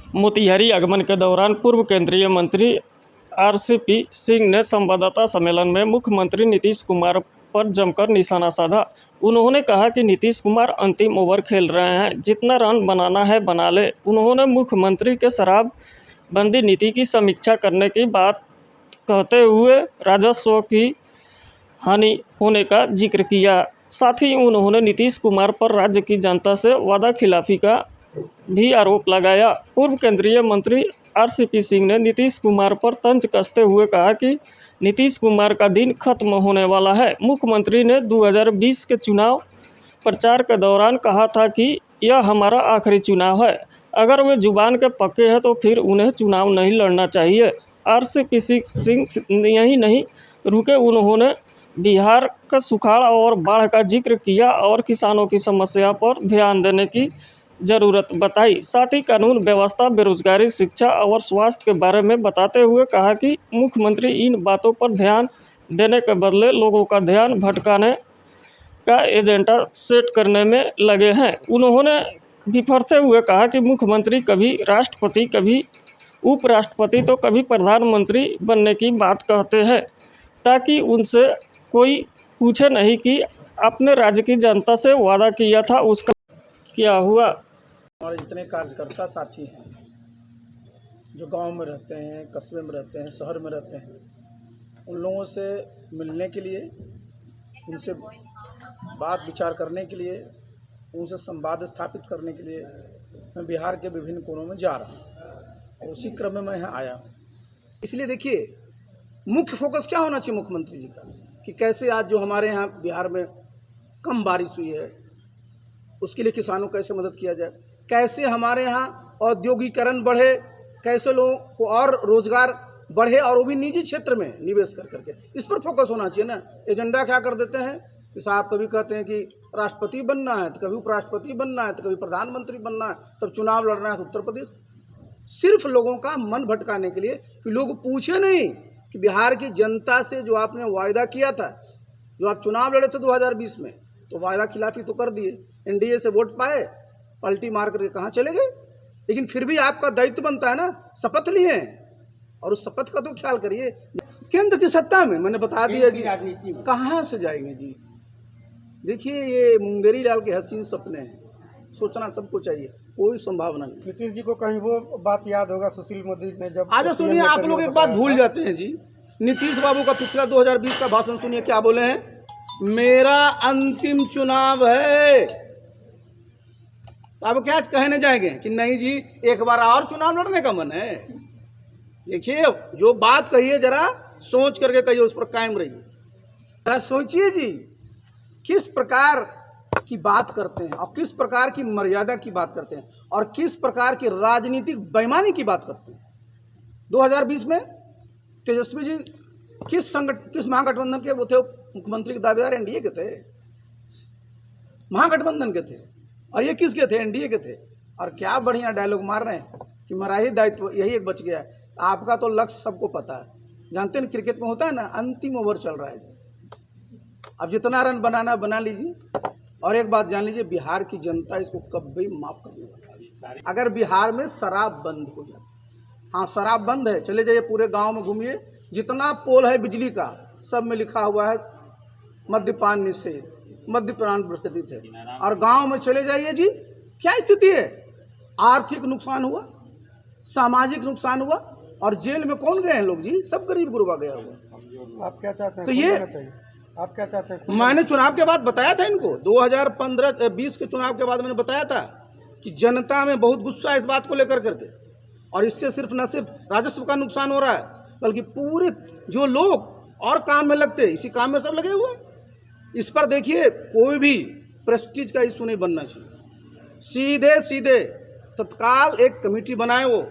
मोतिहारी आगमन के दौरान पूर्व केंद्रीय मंत्री आरसीपी सिंह ने संवाददाता सम्मेलन में मुख्यमंत्री नीतीश कुमार पर जमकर निशाना साधा। उन्होंने कहा कि नीतीश कुमार अंतिम ओवर खेल रहे हैं, जितना रन बनाना है बना ले। उन्होंने मुख्यमंत्री के शराबबंदी नीति की समीक्षा करने की बात कहते हुए राजस्व की हानि होने का जिक्र किया। साथ ही उन्होंने नीतीश कुमार पर राज्य की जनता से वादा खिलाफी का भी आरोप लगाया। पूर्व केंद्रीय मंत्री आरसीपी सिंह ने नीतीश कुमार पर तंज कसते हुए कहा कि नीतीश कुमार का दिन खत्म होने वाला है। मुख्यमंत्री ने 2020 के चुनाव प्रचार के दौरान कहा था कि यह हमारा आखिरी चुनाव है। अगर वे जुबान के पक्के हैं तो फिर उन्हें चुनाव नहीं लड़ना चाहिए। आरसीपी सिंह यही नहीं रुके, उन्होंने बिहार का सुखाड़ और बाढ़ का जिक्र किया और किसानों की समस्या पर ध्यान देने की ज़रूरत बताई। साथ ही कानून व्यवस्था, बेरोजगारी, शिक्षा और स्वास्थ्य के बारे में बताते हुए कहा कि मुख्यमंत्री इन बातों पर ध्यान देने के बदले लोगों का ध्यान भटकाने का एजेंडा सेट करने में लगे हैं। उन्होंने बिफरते हुए कहा कि मुख्यमंत्री कभी राष्ट्रपति, कभी उपराष्ट्रपति तो कभी प्रधानमंत्री बनने की बात कहते हैं, ताकि उनसे कोई पूछे नहीं कि अपने राज्य की जनता से वादा किया था उसका क्या हुआ। हमारे जितने कार्यकर्ता साथी हैं जो गांव में रहते हैं, कस्बे में रहते हैं, शहर में रहते हैं, उन लोगों से मिलने के लिए, उनसे बात विचार करने के लिए, उनसे संवाद स्थापित करने के लिए मैं बिहार के विभिन्न कोनों में जा रहा हूँ और उसी क्रम में मैं यहाँ आया हूँ। इसलिए देखिए, मुख्य फोकस क्या होना चाहिए मुख्यमंत्री जी का कि कैसे आज जो हमारे यहाँ बिहार में कम बारिश हुई है उसके लिए किसानों को कैसे मदद किया जाए, कैसे हमारे यहाँ औद्योगिकरण बढ़े, कैसे लोगों को और रोजगार बढ़े और वो भी निजी क्षेत्र में निवेश कर करके, इस पर फोकस होना चाहिए ना। एजेंडा क्या कर देते हैं कि साहब कभी कहते हैं कि राष्ट्रपति बनना है, तो कभी उपराष्ट्रपति बनना है, तो कभी प्रधानमंत्री बनना है, तब चुनाव लड़ना है तो उत्तर प्रदेश। सिर्फ लोगों का मन भटकाने के लिए कि लोग पूछे नहीं कि बिहार की जनता से जो आपने वायदा किया था, जो आप चुनाव लड़े थे 2020 में, तो वायदा खिलाफी तो कर दिए, एनडीए से वोट पाए, पलटी मार करके कहाँ चले गए। लेकिन फिर भी आपका दायित्व बनता है ना, शपथ लिए और उस शपथ का तो ख्याल करिए। केंद्र की सत्ता में मैंने बता दिया जी, कहाँ से जाएंगे जी। देखिए, ये मुंगेरी लाल के हसीन सपने हैं, सोचना सबको चाहिए, कोई संभावना नहीं। नीतीश जी को कहीं वो बात याद होगा सुशील मोदी ने जब आज सुनिए, आप लोग एक बात भूल जाते हैं जी। नीतीश बाबू का पिछला 2020 का भाषण सुनिए, क्या बोले हैं, मेरा अंतिम चुनाव है। अब क्या कहने जाएंगे कि नहीं जी एक बार और चुनाव लड़ने का मन है। देखिए, जो बात कही है जरा सोच करके कहिए, उस पर कायम रहिए। जरा सोचिए जी किस प्रकार की बात करते हैं और किस प्रकार की मर्यादा की बात करते हैं और किस प्रकार की राजनीतिक बेईमानी की बात करते हैं। 2020 में तेजस्वी जी किस महागठबंधन के वो थे, मुख्यमंत्री के दावेदार एनडीए के थे, महागठबंधन के थे, और ये किसके थे, एनडीए के थे। और क्या बढ़िया डायलॉग मार रहे हैं कि मेरा ही दायित्व यही एक बच गया है। आपका तो लक्ष्य सबको पता है, जानते हैं क्रिकेट में होता है ना, अंतिम ओवर चल रहा है। अब जितना रन बनाना बना लीजिए। और एक बात जान लीजिए, बिहार की जनता इसको कभी माफ करने वाली है। अगर बिहार में शराब बंद हो जाए, हाँ शराब बंद है, चले जाइए पूरे गांव में घूमिए, जितना पोल है बिजली का सब में लिखा हुआ है मद्यपान निषेध, मद्यपान प्रतिबंधित है। और गांव में चले जाइए जी, क्या स्थिति है, आर्थिक नुकसान हुआ, सामाजिक नुकसान हुआ, और जेल में कौन गए हैं लोग जी, सब गरीब गुरबा गया हुआ। आप क्या चाहते हैं, तो ये आप क्या चाहते हैं? मैंने चुनाव के बाद बताया था इनको, 2015-20 के चुनाव के बाद मैंने बताया था कि जनता में बहुत गुस्सा है इस बात को लेकर करके, और इससे सिर्फ न सिर्फ राजस्व का नुकसान हो रहा है, बल्कि पूरे जो लोग और काम में लगते हैं इसी काम में सब लगे हुए हैं। इस पर देखिए, कोई भी प्रेस्टीज का इशू नहीं बनना चाहिए। सीधे सीधे तत्काल एक कमेटी बनाए, वो